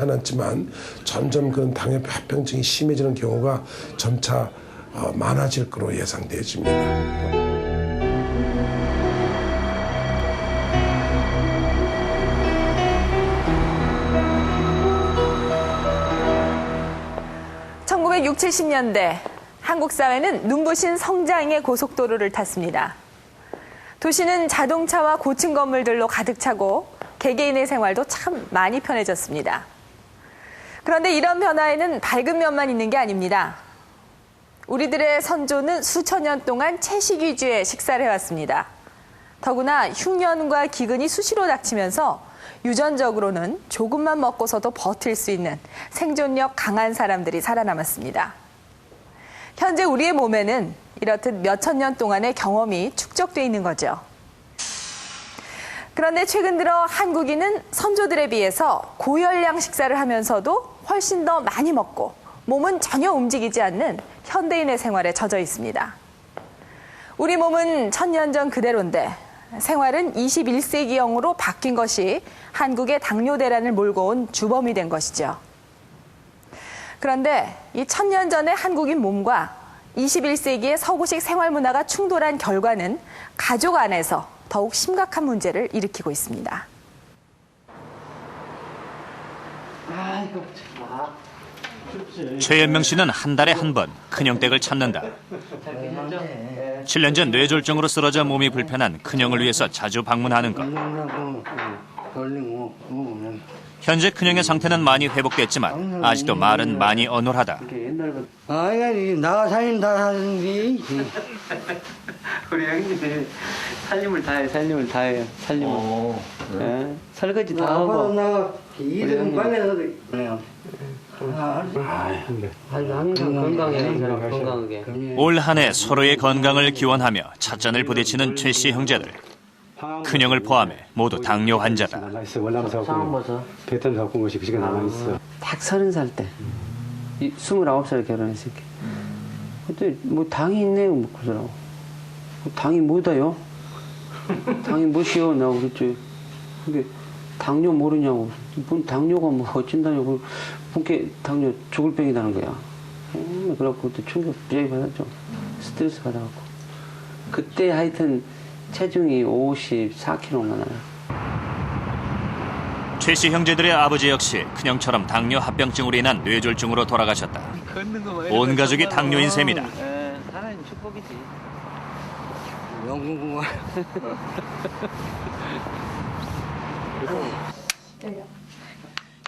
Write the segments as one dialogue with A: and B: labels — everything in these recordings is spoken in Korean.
A: 않았지만 점점 그런 당뇨합병증이 심해지는 경우가 점차 많아질 거로 예상되어집니다.
B: (1960, 70년대) 한국 사회는 눈부신 성장의 고속도로를 탔습니다. 도시는 자동차와 고층 건물들로 가득 차고 개개인의 생활도 참 많이 편해졌습니다. 그런데 이런 변화에는 밝은 면만 있는 게 아닙니다. 우리들의 선조는 수천 년 동안 채식 위주의 식사를 해왔습니다. 더구나 흉년과 기근이 수시로 닥치면서 유전적으로는 조금만 먹고서도 버틸 수 있는 생존력 강한 사람들이 살아남았습니다. 현재 우리의 몸에는 이렇듯 몇천 년 동안의 경험이 축적돼 있는 거죠. 그런데 최근 들어 한국인은 선조들에 비해서 고열량 식사를 하면서도 훨씬 더 많이 먹고 몸은 전혀 움직이지 않는 현대인의 생활에 젖어 있습니다. 우리 몸은 1000년 전 그대로인데 생활은 21세기형으로 바뀐 것이 한국의 당뇨 대란을 몰고 온 주범이 된 것이죠. 그런데 이 1000년 전의 한국인 몸과 21세기의 서구식 생활 문화가 충돌한 결과는 가족 안에서 더욱 심각한 문제를 일으키고 있습니다.
C: 최연명 씨는 한 달에 한 번 큰형댁을 찾는다. 7년 전 뇌졸중으로 쓰러져 몸이 불편한 큰형을 위해서 자주 방문하는 것. 현재 큰형의 상태는 많이 회복됐지만 아직도 말은 많이 어눌하다.
D: 나가 살림다 하는지.
E: 우리 형님이 살림을 다 해요. 살림을. 네. 설거지 다 하고.
D: 나가 이름 빨래서
E: 항상 건강하게.
C: 올 한 해 서로의 건강을 기원하며 찻잔을 부딪히는 최 씨 형제들. 큰형을 포함해 모두 당뇨 환자다.
E: 상황버섯.
F: 배탄 갖고 온 것이 그 시간 남아있어.
E: 딱 30살 때. 29살에 결혼했을 때. 그때 뭐 당이 있네요. 뭐 그러더라고. 당이 뭐다요? 당이 뭐시오? 나고 그랬지. 근데 당뇨 모르냐고. 뭔 당뇨가 뭐 어쩐다냐고. 본게 당뇨 죽을 병이라는 거야. 그래갖고 그때 충격 무지하게 받았죠. 스트레스 받아갖고. 그때 하여튼 체중이 54kg가 나요.
C: 최 씨 형제들의 아버지 역시 큰형처럼 당뇨 합병증으로 인한 뇌졸중으로 돌아가셨다. 온 가족이 당뇨인 셈이다.
E: 하나님 축복이지.
D: 영국과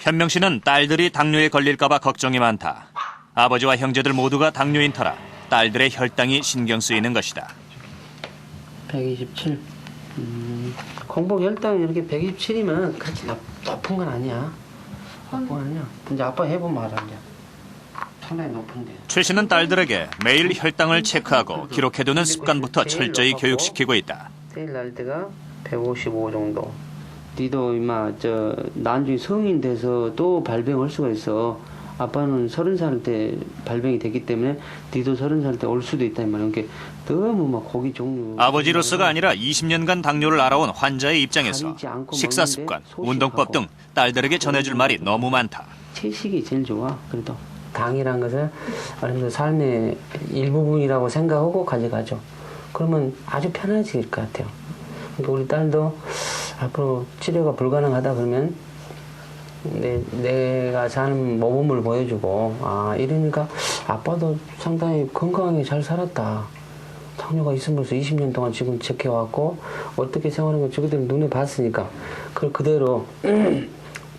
C: 현명 씨는 딸들이 당뇨에 걸릴까 봐 걱정이 많다. 아버지와 형제들 모두가 당뇨인 터라 딸들의 혈당이 신경 쓰이는 것이다.
E: 127. 공복 혈당이 이렇게 127이면 그렇게 높은 건 아니야. 높은 건 아니야. 이제 아빠 해보면 알아, 이제. 상당히 높은데.
C: 최 씨는 딸들에게 매일 혈당을 체크하고 기록해두는 습관부터 철저히 교육시키고 있다.
E: 제일 날 때가 155 정도. 니도 임마 나중에 성인 돼서 또 발병할 수가 있어. 아빠는 30살 때 발병이 됐기 때문에 니도 30살 때 올 수도 있다 이 말이야. 그러니까 너무 막 고기 종류.
C: 아버지로서가 아니라 20년간 당뇨를 알아온 환자의 입장에서 식사 습관, 운동법 등 딸들에게 전해줄 말이 너무 많다.
E: 채식이 제일 좋아. 그래도 당이란 것은 아무래도 삶의 일부분이라고 생각하고 가져가죠. 그러면 아주 편해질 것 같아요. 그러니까 우리 딸도 앞으로 치료가 불가능하다 그러면 내가 사는 모범을 보여주고 이러니까 아빠도 상당히 건강하게 잘 살았다. 당뇨가 있으면서 20년 동안 지금 지켜왔고 어떻게 생활하는 거 저기들 눈에 봤으니까 그걸 그대로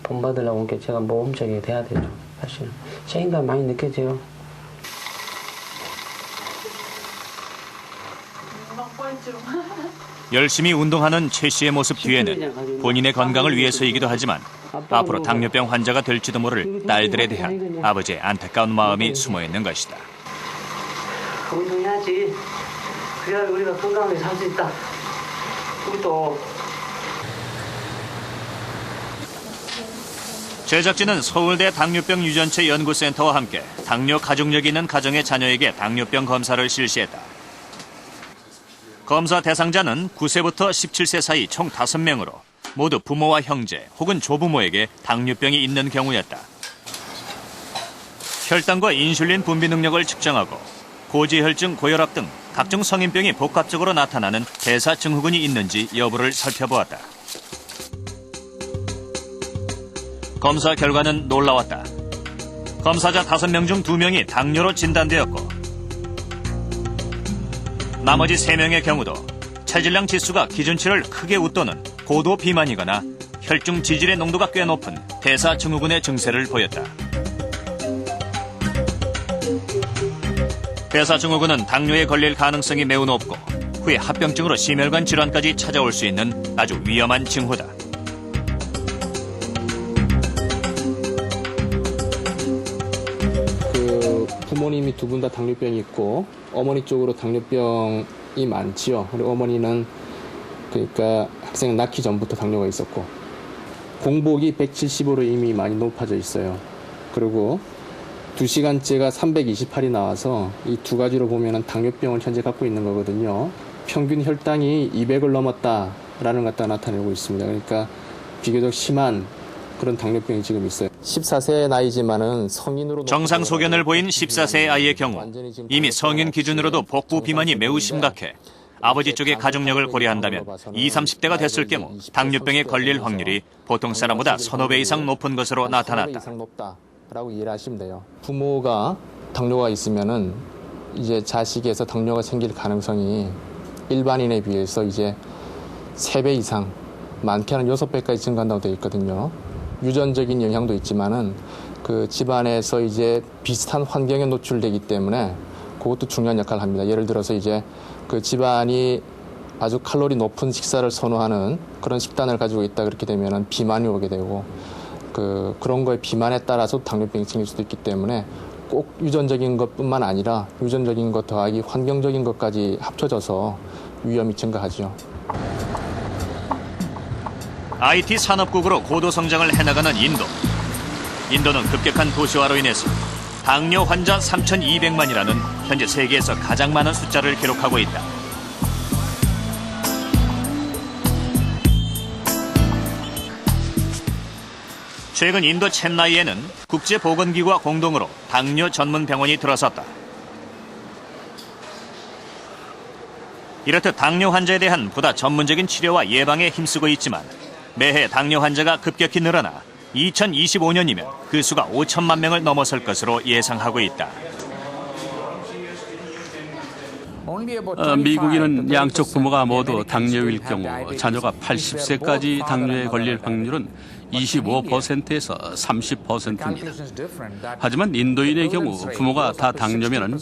E: 본받으려고 제가 모범적이 돼야 되죠. 사실은 책임감 많이 느껴져요.
C: 열심히 운동하는 최 씨의 모습 뒤에는 본인의 건강을 위해서이기도 하지만 앞으로 당뇨병 환자가 될지도 모를 딸들에 대한 아버지의 안타까운 마음이 숨어있는 것이다.
E: 운동해야지. 그래야 우리가 건강하게 살 수 있다. 우리도.
C: 제작진은 서울대 당뇨병 유전체 연구센터와 함께 당뇨 가족력이 있는 가정의 자녀에게 당뇨병 검사를 실시했다. 검사 대상자는 9세부터 17세 사이 총 5명으로 모두 부모와 형제 혹은 조부모에게 당뇨병이 있는 경우였다. 혈당과 인슐린 분비 능력을 측정하고 고지혈증, 고혈압 등 각종 성인병이 복합적으로 나타나는 대사증후군이 있는지 여부를 살펴보았다. 검사 결과는 놀라웠다. 검사자 5명 중 2명이 당뇨로 진단되었고 나머지 3명의 경우도 체질량 지수가 기준치를 크게 웃도는 고도 비만이거나 혈중 지질의 농도가 꽤 높은 대사증후군의 증세를 보였다. 대사증후군은 당뇨에 걸릴 가능성이 매우 높고 후에 합병증으로 심혈관 질환까지 찾아올 수 있는 아주 위험한 징후다.
G: 부모님이 2분 다 당뇨병이 있고 어머니 쪽으로 당뇨병이 많지요. 그리고 어머니는 그러니까 학생 낳기 전부터 당뇨가 있었고 공복이 170으로 이미 많이 높아져 있어요. 그리고 2시간째가 328이 나와서 이 두 가지로 보면은 당뇨병을 현재 갖고 있는 거거든요. 평균 혈당이 200을 넘었다라는 것 갖다 나타내고 있습니다. 그러니까 비교적 심한 그런 당뇨병이 지금 있어요. 14세 나이지만은 성인으로
C: 정상 소견을 보인 14세의 아이의 경우 이미 성인 기준으로도 복부 비만이 매우 심각해 아버지 쪽의 가족력을 고려한다면 20, 30대가 됐을 경우 당뇨병에 걸릴 확률이 보통 사람보다 서너 배 이상 높은 것으로 나타났다.
G: 라고 이해를 하시면 돼요. 부모가 당뇨가 있으면은 이제 자식에서 당뇨가 생길 가능성이 일반인에 비해서 이제 3배 이상, 많게는 6배까지 증가한다고 되어 있거든요. 유전적인 영향도 있지만은 그 집안에서 이제 비슷한 환경에 노출되기 때문에 그것도 중요한 역할을 합니다. 예를 들어서 이제 그 집안이 아주 칼로리 높은 식사를 선호하는 그런 식단을 가지고 있다 그렇게 되면은 비만이 오게 되고 그런 거에 비만에 따라서 당뇨병이 생길 수도 있기 때문에 꼭 유전적인 것뿐만 아니라 유전적인 것 더하기 환경적인 것까지 합쳐져서 위험이 증가하죠.
C: IT 산업국으로 고도 성장을 해나가는 인도. 인도는 급격한 도시화로 인해서 당뇨 환자 3,200만이라는 현재 세계에서 가장 많은 숫자를 기록하고 있다. 최근 인도 챈나이에는 국제보건기구와 공동으로 당뇨 전문 병원이 들어섰다. 이렇듯 당뇨 환자에 대한 보다 전문적인 치료와 예방에 힘쓰고 있지만 매해 당뇨 환자가 급격히 늘어나 2025년이면 그 수가 5천만 명을 넘어설 것으로 예상하고 있다.
H: 미국인은 양쪽 부모가 모두 당뇨일 경우 자녀가 80세까지 당뇨에 걸릴 확률은 25%에서 30%입니다. 하지만 인도인의 경우 부모가 다 당뇨면은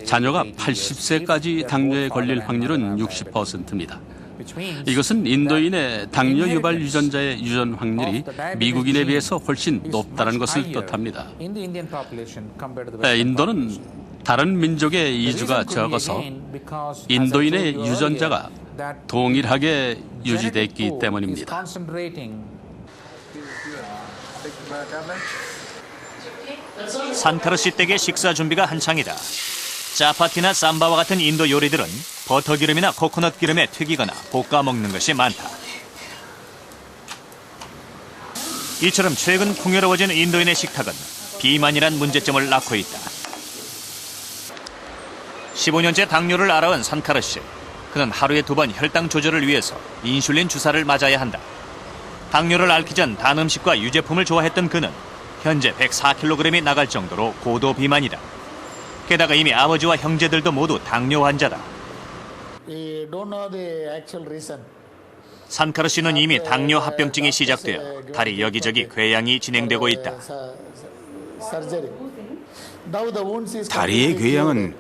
H: 자녀가 80세까지 당뇨에 걸릴 확률은 60%입니다. 이것은 인도인의 당뇨 유발 유전자의 유전 확률이 미국인에 비해서 훨씬 높다는 것을 뜻합니다. 인도는 다른 민족의 이주가 적어서 인도인의 유전자가 동일하게 유지됐기 때문입니다.
C: 산타르시 댁의 식사 준비가 한창이다. 짜파티나 삼바와 같은 인도 요리들은 버터기름이나 코코넛 기름에 튀기거나 볶아 먹는 것이 많다. 이처럼 최근 풍요로워진 인도인의 식탁은 비만이란 문제점을 낳고 있다. 15년째 당뇨를 앓아온 산카르 씨. 그는 하루에 2번 혈당 조절을 위해서 인슐린 주사를 맞아야 한다. 당뇨를 앓기 전 단 음식과 유제품을 좋아했던 그는 현재 104kg이 나갈 정도로 고도 비만이다. 게다가 이미 아버지와 형제들도 모두 당뇨 환자다. 산카르 씨는 이미 당뇨 합병증이 시작되어 다리 여기저기 궤양이 진행되고 있다.
I: 다리의 궤양은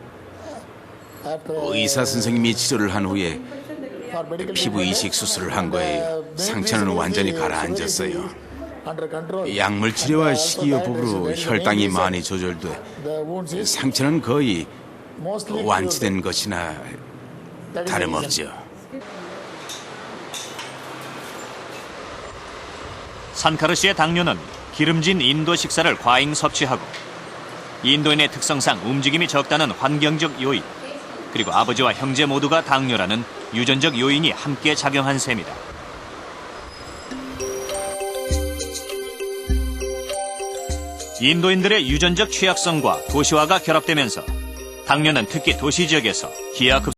I: 의사 선생님이 치료를 한 후에 피부 이식 수술을 한 거예요. 상처는 완전히 가라앉았어요. 약물 치료와 식이요법으로 혈당이 많이 조절돼 상처는 거의 완치된 것이나 다름없죠.
C: 산카르 씨의 당뇨는 기름진 인도 식사를 과잉 섭취하고 인도인의 특성상 움직임이 적다는 환경적 요인, 그리고 아버지와 형제 모두가 당뇨라는 유전적 요인이 함께 작용한 셈이다. 인도인들의 유전적 취약성과 도시화가 결합되면서 당뇨는 특히 도시 지역에서 기하급